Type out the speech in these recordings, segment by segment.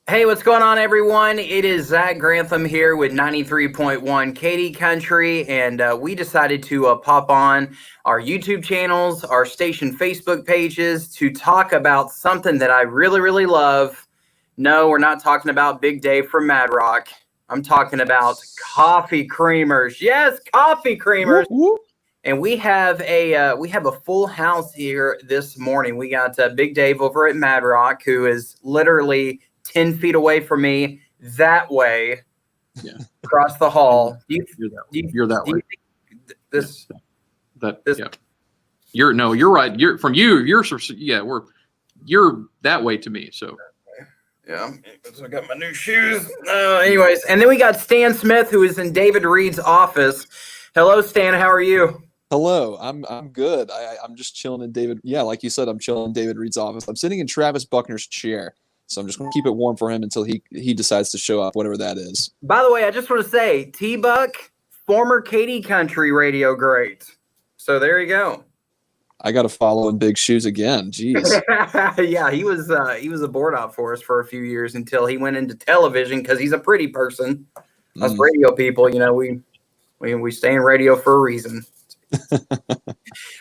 Hey, what's going on, everyone? It is Zach Grantham here with 93.1 Katy Country, and we decided to pop on our YouTube channels, our station Facebook pages to talk about something that I really, really love. No, we're not talking about Big Dave from Mad Rock. I'm talking about coffee creamers. Yes, coffee creamers. Whoop, whoop. And we have a full house here this morning. We got Big Dave over at Mad Rock, who is literally 10 feet away from me that way, across the hall. You're that way. This Yeah. You're right. You're that way to me. So yeah, I got my new shoes. Anyways, and then we got Stan Smith, who is in David Reed's office. Hello, Stan. How are you? Hello, I'm good. I'm just chilling in David. Yeah, like you said, I'm chilling in David Reed's office. I'm sitting in Travis Buckner's chair, so I'm just going to keep it warm for him until he decides to show up, whatever that is. By the way, I just want to say, T-Buck, former Katy Country radio great. So there you go. I got to follow in big shoes again. Jeez. Yeah, he was a board op for us for a few years until he went into television because he's a pretty person. Us radio people, we stay in radio for a reason.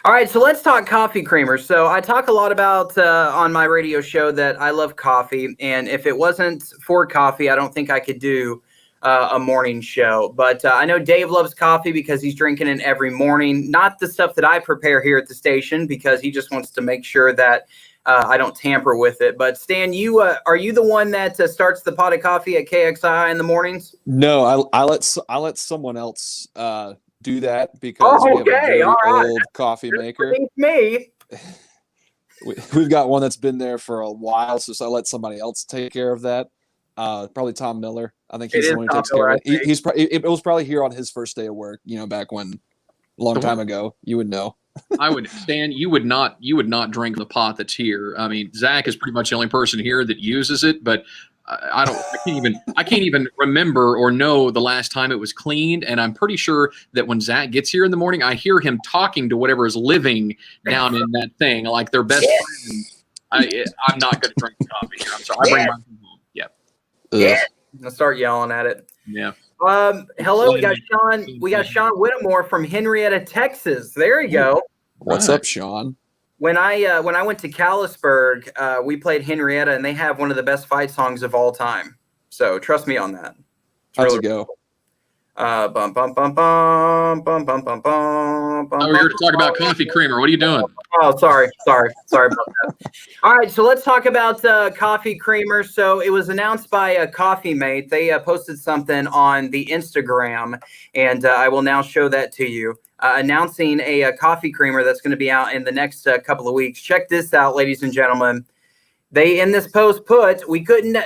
All right, so let's talk coffee creamers. So I talk a lot about on my radio show that I love coffee, and if it wasn't for coffee, I don't think I could do a morning show. But I know Dave loves coffee because he's drinking it every morning. Not the stuff that I prepare here at the station because he just wants to make sure that I don't tamper with it. But Stan, are you the one that starts the pot of coffee at KXI in the mornings? No, I let someone else do that because we have a very old coffee maker. Me. We've got one that's been there for a while, so I let somebody else take care of that. Probably Tom Miller. I think he's the one who takes care of it. It was probably here on his first day of work, back when, a long time ago. You would know. I would, Stan, you would not drink the pot that's here. I mean, Zach is pretty much the only person here that uses it, but I can't even remember or know the last time it was cleaned. And I'm pretty sure that when Zach gets here in the morning, I hear him talking to whatever is living down in that thing, like their best friend. I'm not going to drink the coffee here. I'm sorry. I bring mine home. Yeah. Yeah. I'll start yelling at it. Yeah. Hello, we got Sean. We got Sean Whittemore from Henrietta, Texas. There you go. What's up, Sean? When I went to Callisburg, we played Henrietta, and they have one of the best fight songs of all time. So trust me on that. How's it go? Bum bum bum bum bum bum bum bum bum. We're here to talk about coffee creamer. What are you doing? Oh, sorry about that. All right, so let's talk about coffee creamer. So it was announced by Coffee Mate. They posted something on the Instagram, and I will now show that to you. Announcing a coffee creamer that's going to be out in the next couple of weeks. Check this out, ladies and gentlemen. They in this post put we couldn't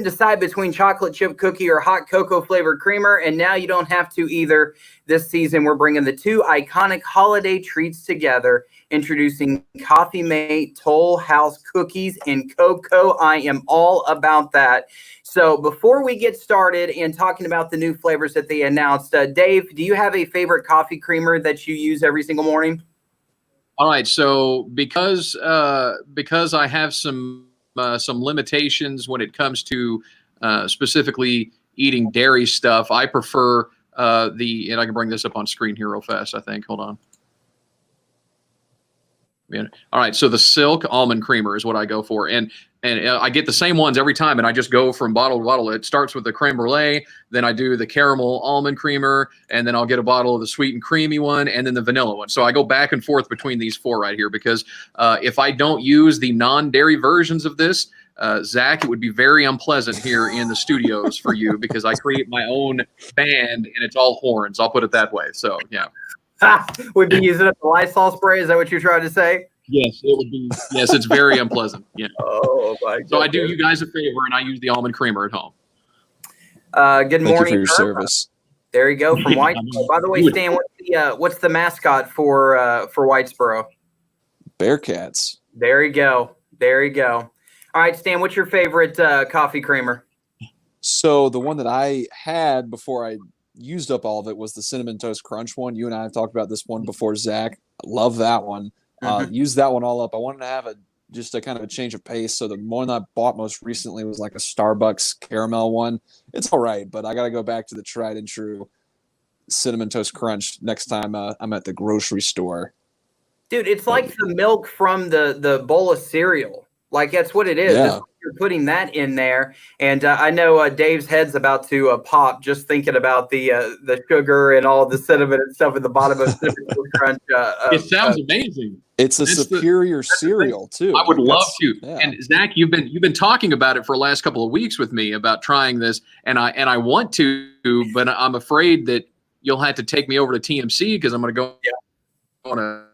decide between chocolate chip cookie or hot cocoa flavored creamer, and now you don't have to either. This season, we're bringing the two iconic holiday treats together, introducing Coffee Mate Toll House cookies and cocoa. I am all about that. So before we get started and talking about the new flavors that they announced, Dave, do you have a favorite coffee creamer that you use every single morning? All right, so because I have some limitations when it comes to specifically eating dairy stuff, I prefer and I can bring this up on screen here real fast. I think. Hold on. Yeah. All right, so the Silk Almond Creamer is what I go for, and I get the same ones every time, and I just go from bottle to bottle. It starts with the creme brulee, then I do the caramel almond creamer, and then I'll get a bottle of the sweet and creamy one, and then the vanilla one. So I go back and forth between these four right here because if I don't use the non-dairy versions of this, Zach, it would be very unpleasant here in the studios for you because I create my own band, and it's all horns. I'll put it that way. So, yeah. We'd be using up the Lysol spray. Is that what you're trying to say? Yes, it would be. Yes, it's very unpleasant. Yeah. Oh my God. So I do you guys a favor, and I use the almond creamer at home. Good morning. Thank you for your service. There you go from Whitesboro. By the way, Stan, what's the mascot for Whitesboro? Bearcats. There you go. All right, Stan, what's your favorite coffee creamer? So the one that I had before I used up all of it was the Cinnamon Toast Crunch one. You and I have talked about this one before, Zach. I love that one. Use that one all up. I wanted to have a just a kind of a change of pace. So the one I bought most recently was like a Starbucks caramel one. It's all right, but I got to go back to the tried and true Cinnamon Toast Crunch next time I'm at the grocery store. Dude, it's like the milk from the bowl of cereal. Like, that's what it is. Yeah. You're putting that in there. And I know Dave's head's about to pop just thinking about the sugar and all the cinnamon and stuff at the bottom of Cinnamon Toast Crunch. It sounds amazing. It's a superior cereal too. I would love to. Yeah. And Zach, you've been talking about it for the last couple of weeks with me about trying this, and I want to, but I'm afraid that you'll have to take me over to TMC because I'm going to go on a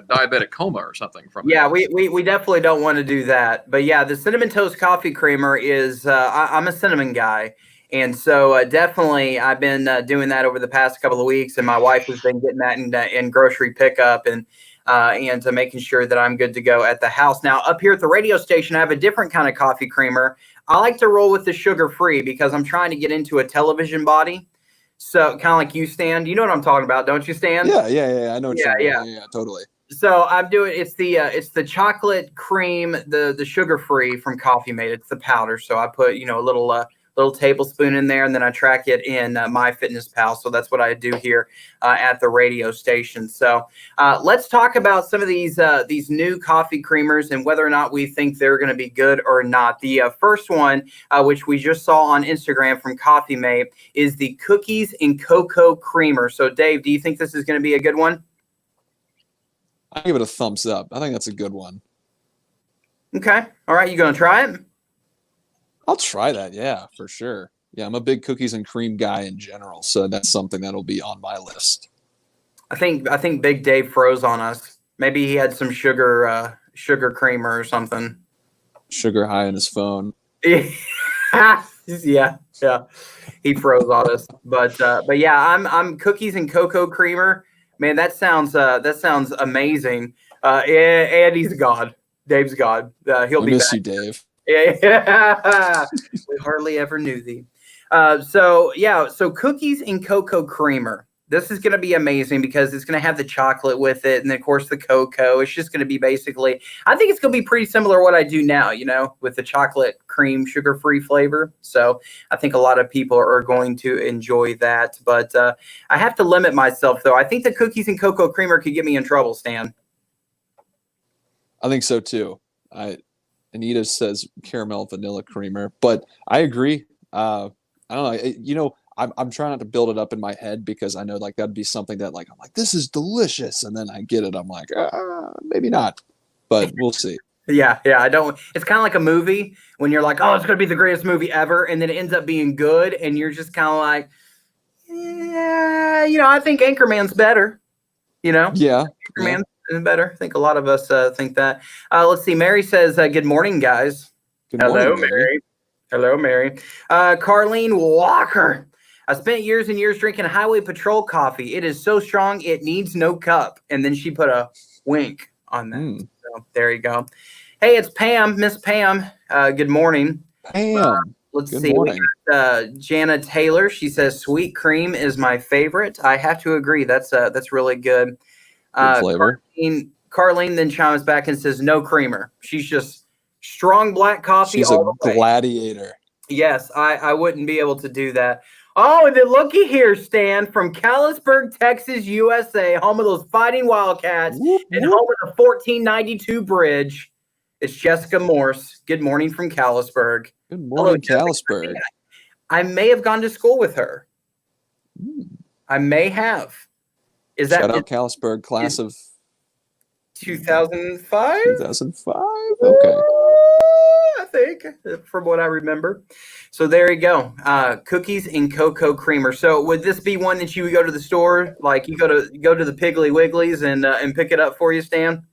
diabetic coma or something from it. Yeah, we definitely don't want to do that. But yeah, the Cinnamon Toast Coffee Creamer is I'm a cinnamon guy. And so definitely I've been doing that over the past couple of weeks, and my wife has been getting that in grocery pickup and making sure that I'm good to go at the house. Now, up here at the radio station, I have a different kind of coffee creamer. I like to roll with the sugar-free because I'm trying to get into a television body. So kind of like you, Stan. You know what I'm talking about, don't you, Stan? Yeah. I know. Yeah, totally. So I'm doing it's the chocolate cream, the sugar-free from Coffee Mate. It's the powder. So I put a little tablespoon in there, and then I track it in MyFitnessPal. So that's what I do here at the radio station. So let's talk about some of these new coffee creamers and whether or not we think they're going to be good or not. The first one, which we just saw on Instagram from Coffee Mate, is the cookies and cocoa creamer. So Dave, do you think this is going to be a good one? I give it a thumbs up. I think that's a good one. Okay. All right. You going to try it? I'll try that. Yeah, for sure. Yeah, I'm a big cookies and cream guy in general, so that's something that'll be on my list. I think Big Dave froze on us. Maybe he had some sugar creamer or something. Sugar high on his phone. yeah. He froze on us. But yeah, I'm cookies and cocoa creamer. Man, that sounds amazing. And he's God. Dave's God. He'll be miss back. You, Dave. Yeah. We hardly ever knew thee. So cookies and cocoa creamer. This is going to be amazing because it's going to have the chocolate with it, and then, of course, the cocoa. It's just going to be basically, I think it's going to be pretty similar to what I do now, with the chocolate cream sugar-free flavor. So I think a lot of people are going to enjoy that. But I have to limit myself, though. I think the cookies and cocoa creamer could get me in trouble, Stan. I think so, too. Anita says caramel vanilla creamer, but I agree. I don't know. I'm trying not to build it up in my head because I know like that'd be something that like I'm like, this is delicious, and then I get it. I'm like, maybe not, but we'll see. Yeah. I don't. It's kind of like a movie when you're like, oh, it's gonna be the greatest movie ever, and then it ends up being good, and you're just kind of like, yeah, I think Anchorman's better. Yeah. Anchorman's better. I think a lot of us think that. Let's see. Mary says, "Good morning, guys." Hello, Mary. Hello, Mary. Carlene Walker. I spent years and years drinking Highway Patrol coffee. It is so strong, it needs no cup. And then she put a wink on that. So there you go. Hey, it's Pam, Miss Pam. Good morning. Pam. Let's see. Morning. We got, Jana Taylor. She says sweet cream is my favorite. I have to agree. That's really good. Good flavor. Carlene then chimes back and says no creamer. She's just strong black coffee. She's a gladiator. Yes, I wouldn't be able to do that. Oh, and then looky here, Stan, from Callisburg, Texas, USA, home of those Fighting Wildcats, and home of the 1492 Bridge. It's Jessica Morse. Good morning from Callisburg. Good morning, Callisburg. I may have gone to school with her. I may have. Shout out Callisburg, class of 2005? 2005? Okay. I think, from what I remember. So there you go. Cookies and cocoa creamer. So would this be one that you would go to the store, like you go to the Piggly Wigglies and pick it up for you, Stan?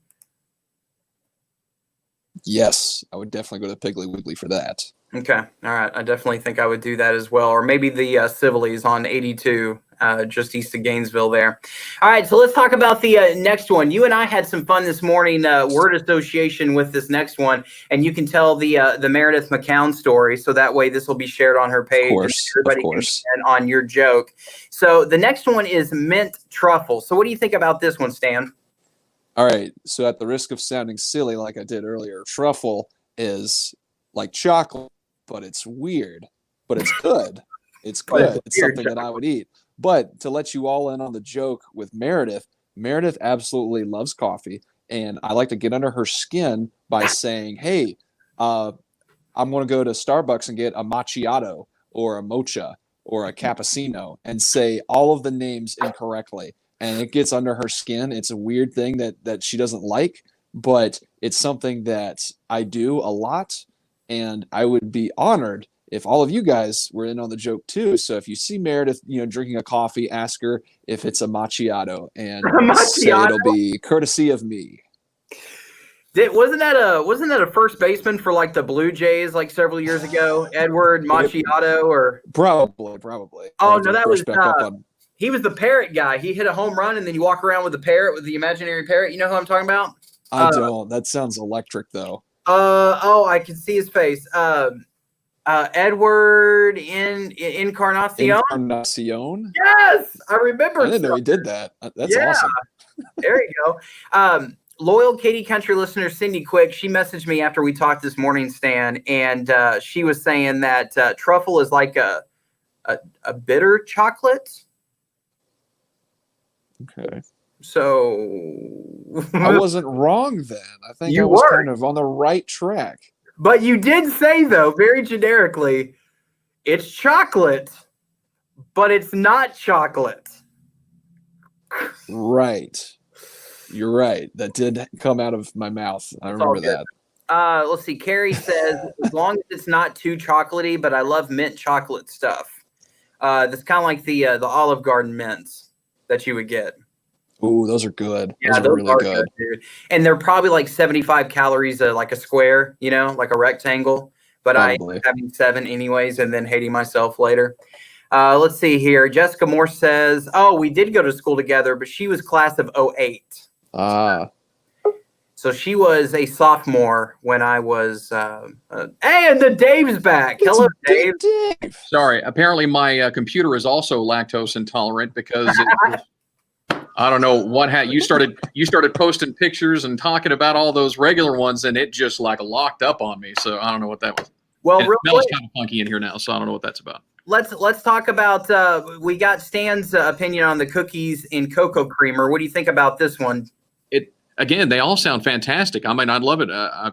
Yes, I would definitely go to Piggly Wiggly for that. Okay. All right. I definitely think I would do that as well. Or maybe the Civiles on 82, just east of Gainesville there. All right. So let's talk about the next one. You and I had some fun this morning, word association with this next one. And you can tell the Meredith McCown story. So that way this will be shared on her page. Of course. And on your joke. So the next one is mint truffle. So what do you think about this one, Stan? All right. So at the risk of sounding silly like I did earlier, truffle is like chocolate, but it's weird, but it's good. It's good. It's something that I would eat. But to let you all in on the joke with Meredith, Meredith absolutely loves coffee. And I like to get under her skin by saying, hey, I'm going to go to Starbucks and get a macchiato or a mocha or a cappuccino and say all of the names incorrectly. And it gets under her skin. It's a weird thing that she doesn't like, but it's something that I do a lot. And I would be honored if all of you guys were in on the joke too. So if you see Meredith, drinking a coffee, ask her if it's a macchiato and say it'll be courtesy of me. Wasn't that a first baseman for like the Blue Jays like several years ago? Edward Macchiato or probably. Oh no, that was he was the parrot guy. He hit a home run and then you walk around with the parrot, with the imaginary parrot. You know who I'm talking about? I don't. That sounds electric though. I can see his face. Edward Encarnacion. Encarnacion? Yes, I remember. I didn't know he did that. That's awesome. There you go. Loyal Katy Country listener Cindy Quick, she messaged me after we talked this morning, Stan, and she was saying that truffle is like a bitter chocolate. Okay. So I wasn't wrong then. I think I was kind of on the right track. But you did say, though, very generically, it's chocolate, but it's not chocolate. Right. You're right. That did come out of my mouth. I remember that. Let's see. Carrie says, as long as it's not too chocolatey, but I love mint chocolate stuff. That's kind of like the Olive Garden mints that you would get. Ooh, those are good. Yeah, those are really good. Dude. And they're probably like 75 calories, like a square, like a rectangle. But probably. I am having 7 anyways, and then hating myself later. Let's see here. Jessica Moore says, oh, we did go to school together, but she was class of 08. So she was a sophomore when I was. And the Dave's back. Hello, Dave. Sorry. Apparently, my computer is also lactose intolerant because I don't know what you started posting pictures and talking about all those regular ones, and it just like locked up on me. So I don't know what that was. Well, it smells kind of funky in here now, so I don't know what that's about. Let's talk about. We got Stan's opinion on the cookies in cocoa creamer. What do you think about this one? Again, they all sound fantastic. I mean, I'd love it. I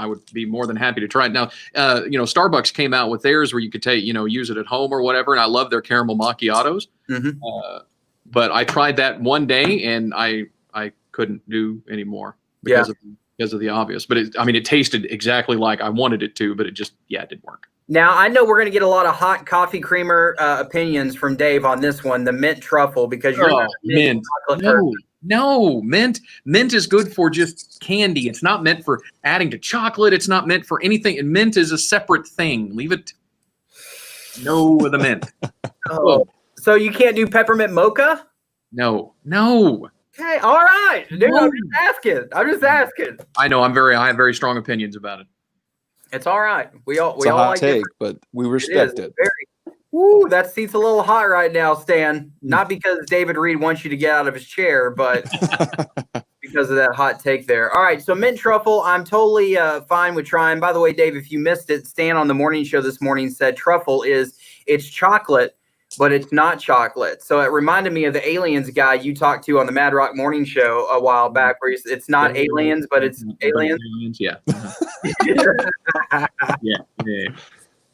would be more than happy to try it. Now, Starbucks came out with theirs where you could take, use it at home or whatever, and I love their caramel macchiatos. Mm-hmm. But I tried that one day and I couldn't do anymore because of the obvious. But it tasted exactly like I wanted it to, but it just it didn't work. Now I know we're going to get a lot of hot coffee creamer opinions from Dave on this one, the mint truffle, because you're not mint. No, mint is good for just candy. It's not meant for adding to chocolate. It's not meant for anything. And mint is a separate thing. Leave it. No, the mint. So you can't do peppermint mocha? No. Okay, all right. Dude, no. I'm just asking. I know. I have very strong opinions about it. It's all right. We all it's a hot like take, but we respect it. Woo, that seat's a little hot right now, Stan. Not because David Reed wants you to get out of his chair, but because of that hot take there. All right, so mint truffle, I'm totally fine with trying. By the way, Dave, if you missed it, Stan on the morning show this morning said truffle it's chocolate, but it's not chocolate. So it reminded me of the aliens guy you talked to on the Mad Rock Morning Show a while back, where it's not aliens, but it's aliens. Yeah. Yeah.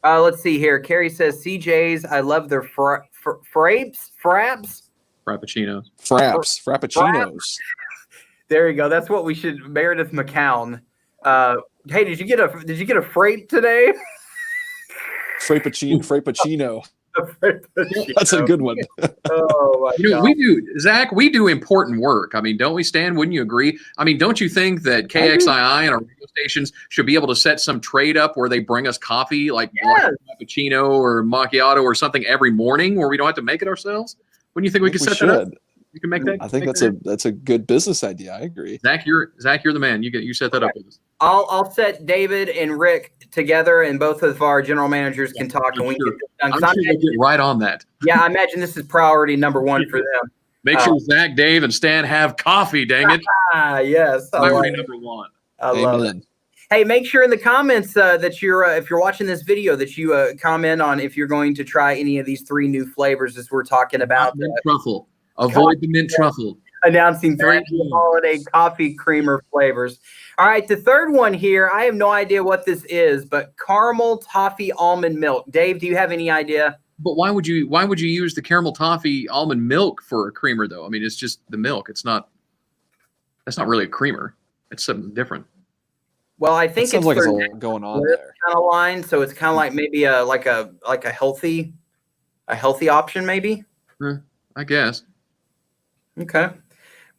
Let's see here. Carrie says, CJ's, I love their frappinos. Frappuccinos. There you go. That's what we should. Meredith McCown. Hey, did you get a frappe today? Frappuccino. That's a good one. Oh my God. We do important work. I mean, don't we, Stan? Wouldn't you agree? I mean, don't you think that KXII and our radio stations should be able to set some trade up where they bring us coffee, like cappuccino or macchiato or something every morning, where we don't have to make it ourselves? Wouldn't you think we could set that up? You can make that. I think that's a good business idea. I agree. Zach, you're the man. You set that up with us. I'll set David and Rick together, and both of our general managers can talk, and we can get this done. I'm sure we'll get right on that. Yeah, I imagine this is priority number 1 for them. Make sure Zach, Dave, and Stan have coffee. Dang it! Yes, Priority number one. I love it. Hey, make sure in the comments that you're if you're watching this video that you comment on if you're going to try any of these 3 new flavors as we're talking about. Mint truffle. Avoid the mint truffle. Announcing 3 new holiday coffee creamer flavors. All right, the third one here, I have no idea what this is, but caramel toffee almond milk. Dave, do you have any idea? But why would you use the caramel toffee almond milk for a creamer though? I mean, it's just the milk. That's not really a creamer. It's something different. Well, I think sounds like there's a lot going on there. Kind of line, so it's kind of like maybe a healthy option, maybe. I guess. Okay.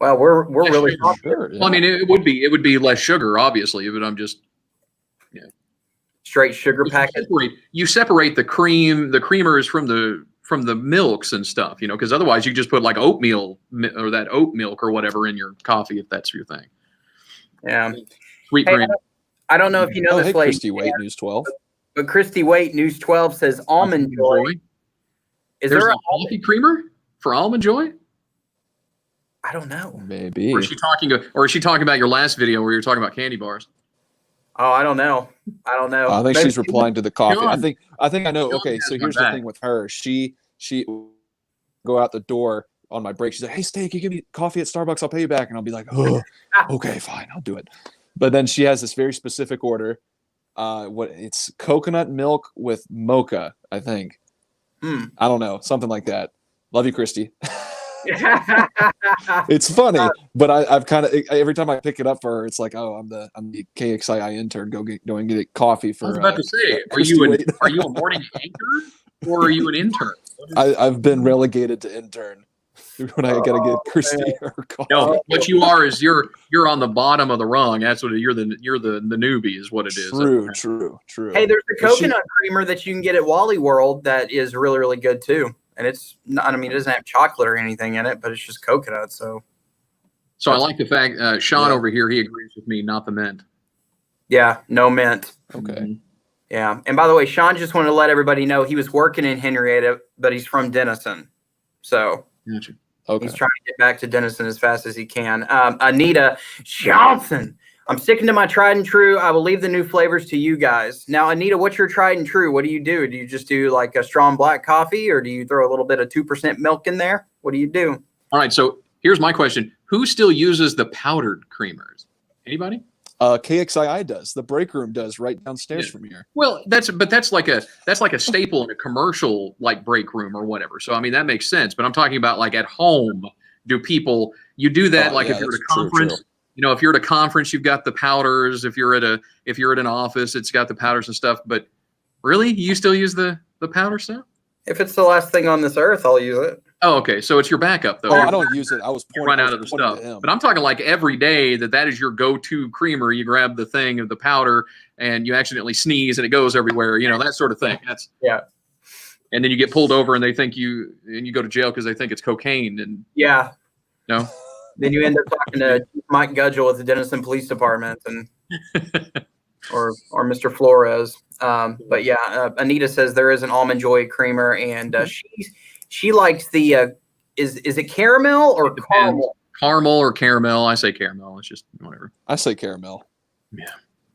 Well, we're really sure. Yeah. Well, I mean, it would be less sugar, obviously, but I'm just straight sugar packet. You separate the creamers from the milks and stuff, because otherwise you just put like oatmeal or that oat milk or whatever in your coffee if that's your thing. Yeah. Sweet brand. I don't know if you know this lady. Christy Waite, News 12. But Christy Waite, News 12 says Almond Joy. Is there a coffee creamer for Almond Joy? I don't know. Maybe. Or is she talking about your last video where you're talking about candy bars? Oh, I don't know. I think she's replying to the coffee. John. I think I know. Okay, so here's the thing with her. She go out the door on my break. She's like, "Hey, Steak, you give me coffee at Starbucks, I'll pay you back." And I'll be like, "Oh, okay, fine, I'll do it." But then she has this very specific order. It's coconut milk with mocha, I think. I don't know, something like that. Love you, Christy. It's funny, but I've kind of every time I pick it up for her, it's like, oh, I'm the KXII intern. Go and get coffee for. I was about to say, are you a morning anchor or are you an intern? I've been relegated to intern when I gotta get Christy her coffee. No, what you are is you're on the bottom of the rung. That's what you're the newbie is what it is. True. Hey, there's a coconut creamer that you can get at Wally World that is really, really good too. And it's not, it doesn't have chocolate or anything in it, but it's just coconut. So I like the fact, Sean over here, he agrees with me, not the mint. Yeah, no mint. Okay. Yeah. And by the way, Sean just wanted to let everybody know he was working in Henrietta, but he's from Denison. So Gotcha. Okay. He's trying to get back to Denison as fast as he can. Anita Johnson. I'm sticking to my tried and true. I will leave the new flavors to you guys. Now, Anita, what's your tried and true? What do you do? Do you just do like a strong black coffee or do you throw a little bit of 2% milk in there? What do you do? All right. So here's my question. Who still uses the powdered creamers? Anybody? KXII does. The break room does right downstairs from here. Well, that's like a staple in a commercial like break room or whatever. So that makes sense. But I'm talking about like at home. Do people do that? If you're at a conference, true. If you're at a conference, you've got the powders. If you're at an office, it's got the powders and stuff. But really, you still use the powder stuff? If it's the last thing on this earth, I'll use it. Oh, okay. So it's your backup, though. Oh, I don't use it. I was run out of the stuff. But I'm talking like every day that is your go-to creamer. You grab the thing of the powder and you accidentally sneeze and it goes everywhere. That sort of thing. That's yeah. And then you get pulled over and they think you go to jail because they think it's cocaine. And yeah. No. Then you end up talking to Mike Gudgel at the Denison Police Department or Mr. Flores. But yeah, Anita says there is an Almond Joy creamer, and she likes the is it caramel or caramel? Caramel or caramel? I say caramel. It's just whatever. I say caramel. Yeah.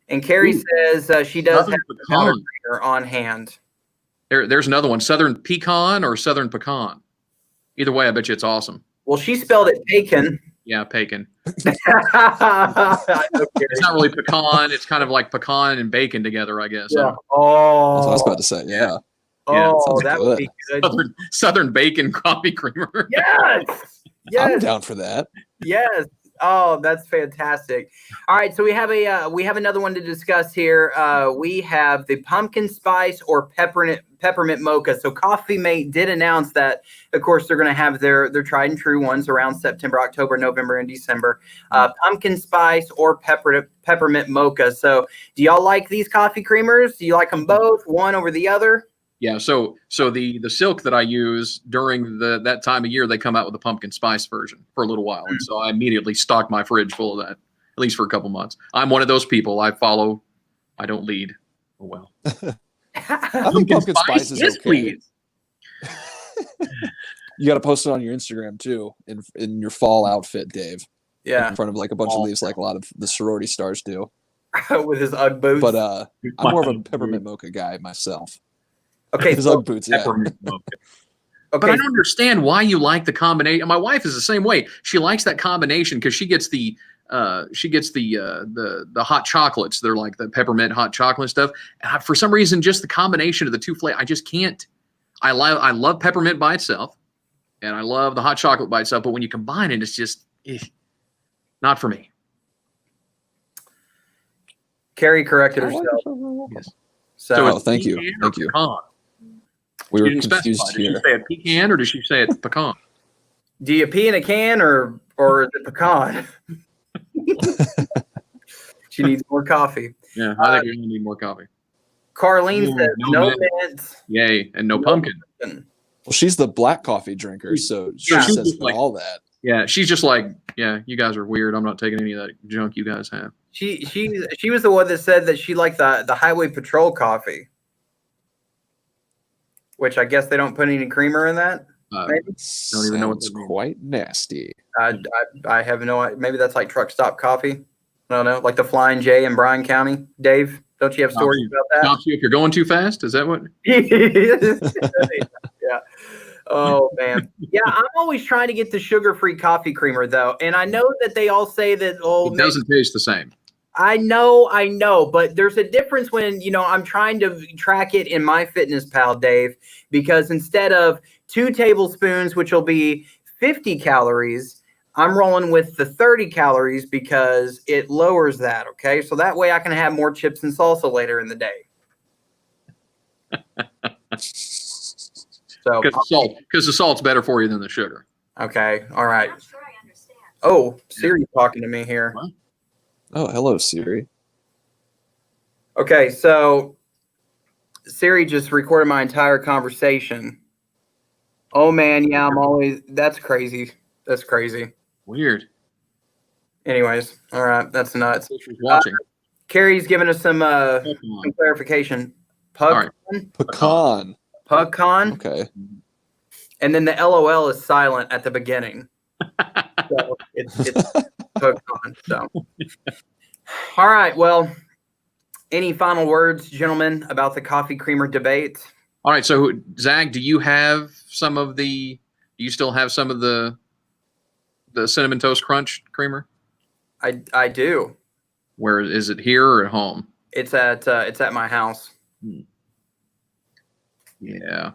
And Carrie says she does have the powder creamer on hand. There's another one: Southern pecan or Southern pecan. Either way, I bet you it's awesome. Well, she spelled it pecan. Yeah, pecan. It's not really pecan. It's kind of like pecan and bacon together, I guess. Yeah. Oh, that's what I was about to say. Yeah. Oh, that would be good. Southern bacon coffee creamer. Yes. I'm down for that. Yes. Oh, that's fantastic. All right, so we have another one to discuss here. We have the pumpkin spice or peppermint mocha. So Coffee Mate did announce that, of course, they're going to have their tried and true ones around September, October, November, and December. Pumpkin spice or peppermint mocha. So do y'all like these coffee creamers? Do you like them both, one over the other? Yeah, so the silk that I use during that time of year, they come out with a pumpkin spice version for a little while, and so I immediately stock my fridge full of that, at least for a couple months. I'm one of those people. I follow. I don't lead. Oh well. I think pumpkin spice is yes, okay. Please. You got to post it on your Instagram too, in your fall outfit, Dave. Yeah, in front of like a bunch of leaves, like a lot of the sorority stars do. with his UGG boots. But I'm more of a peppermint mocha guy myself. Okay, his UGG boots, yeah. Peppermint mocha. Okay. But I don't understand why you like the combination. My wife is the same way. She likes that combination because she gets the hot chocolates. They're like the peppermint hot chocolate stuff. And for some reason, just the combination of the two flavors, I just can't. I love peppermint by itself, and I love the hot chocolate by itself. But when you combine it, it's just not for me. Carrie corrected herself. Yes. So thank you. Pecan? We were Did confused she here. say it pecan or did she say it pecan? do you pee in a can or is it pecan? She needs more coffee. Yeah, I think we need more coffee. Carlene says no mint. mint. Yay, and no pumpkin. Well, she's the black coffie drinker, so she Yeah, says like, all that. Yeah, she's just like, yeah, you guys are weird. I'm not taking any of that junk you guys have. She was the one that said that she liked the Highway Patrol coffee, which I guess they don't put any creamer in that. Maybe? Don't even know what Sounds that means. quite nasty. I have no idea. Maybe that's like truck stop coffee. I don't know, like the Flying J in Bryan County. Dave, don't you have stories about that? Stops you if you're going too fast. Is that what? Yeah. Oh man. Yeah, I'm always trying to get the sugar-free coffee creamer though, and I know that they all say that. Oh, It doesn't taste the same. I know, but there's a difference when, I'm trying to track it in MyFitnessPal, Dave, because instead of 2 tablespoons, which will be 50 calories, I'm rolling with the 30 calories because it lowers that. Okay. So that way I can have more chips and salsa later in the day. So Because the salt's better for you than the sugar. okay. All right. I'm sure I understand. Oh, Siri's talking to me here. What? Oh, hello, Siri. Okay, so Siri just recorded my entire conversation. Oh man, yeah, that's crazy. That's crazy. Weird. Anyways, all right, that's nuts. She's watching. Carrie's giving us some clarification. All right. Pecan. Pecan, Okay. and then the LOL is silent at the beginning. So it's pecan. So, all right. Well, any final words, gentlemen, about the coffee creamer debate? All right. So, Zach, do you have some of the? Do you still have some of the cinnamon toast crunch creamer? I do. Where is it, here or at home? It's at my house. Yeah.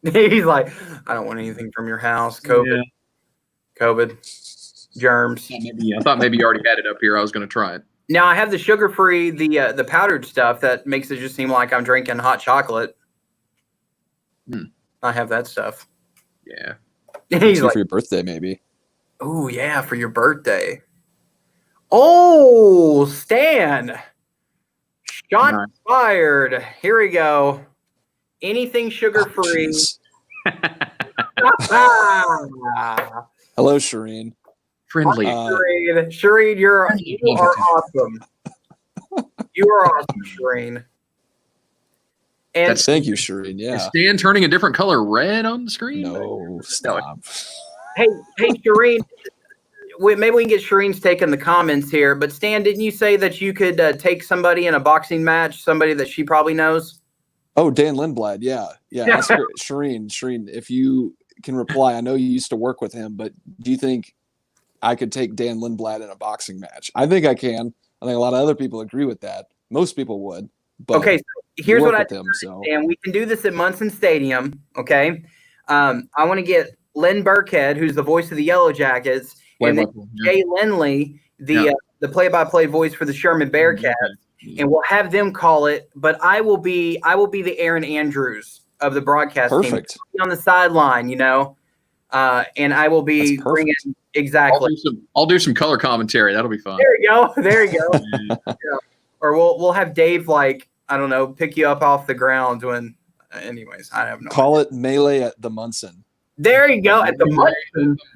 He's like, I don't want anything from your house. COVID, germs. I thought maybe you already had it up here. I was going to try it. Now I have the sugar-free, the powdered stuff that makes it just seem like I'm drinking hot chocolate. I have that stuff. Yeah. He's like, for your birthday, maybe. oh yeah, for your birthday. Oh, Stan. Shot Nice. fired. Here we go. Anything sugar-free. Hello, Shireen. Friendly. Shireen, you are awesome. You are awesome, Shireen. And Thank you, Shireen. Is Yeah. Stan turning a different color red on the screen? No, stop. hey, Shireen, maybe we can get Shireen's take in the comments here. But Stan, didn't you say that you could take somebody in a boxing match, somebody that she probably knows? Oh, Dan Lindblad. Yeah. Ask her, Shireen, if you can reply, I know you used to work with him, but do you think I could take Dan Lindblad in a boxing match? I think I can. I think a lot of other people agree with that. Most people would. But Okay, so here's what I him, so. and we can do this at Munson Stadium. Okay, I want to get Lynn Burkhead, who's the voice of the Yellow Jackets, and then Jay Lindley, the play-by-play voice for the Sherman Bearcats, and we'll have them call it. But I will be the Aaron Andrews of the broadcast team. Perfect. I'll be on the sideline, and I will be bringing exactly. I'll do some color commentary. That'll be fun. There you go. Yeah. Or we'll have Dave, like, I don't know, pick you up off the ground when. Anyways, I have no. Call it Melee at the Munson. There you go, at the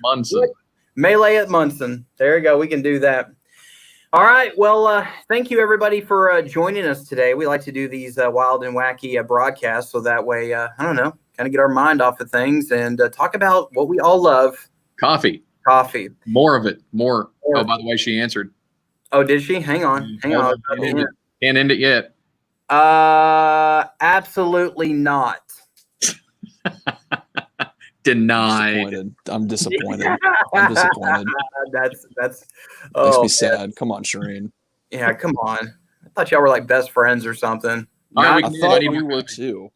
Munson. Melee at Munson. There you go. We can do that. All right. Well, thank you everybody for joining us today. We like to do these wild and wacky broadcasts, so that way, I don't know, kind of get our mind off of things and talk about what we all love. Coffee. Coffee. More of it. More. Oh, by the way, she answered. Oh, did she? Hang on. Hang on. Can't end it yet. Absolutely not. Denied. I'm disappointed. I'm disappointed. That's Makes me sad. Come on, Shireen. Yeah, come on. I thought y'all were like best friends or something. All right, I thought we were too.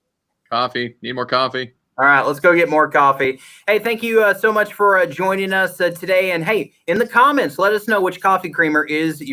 Coffee. Need more coffee? All right, let's go get more coffee. Hey, thank you so much for joining us today. And hey, in the comments, let us know which coffee creamer is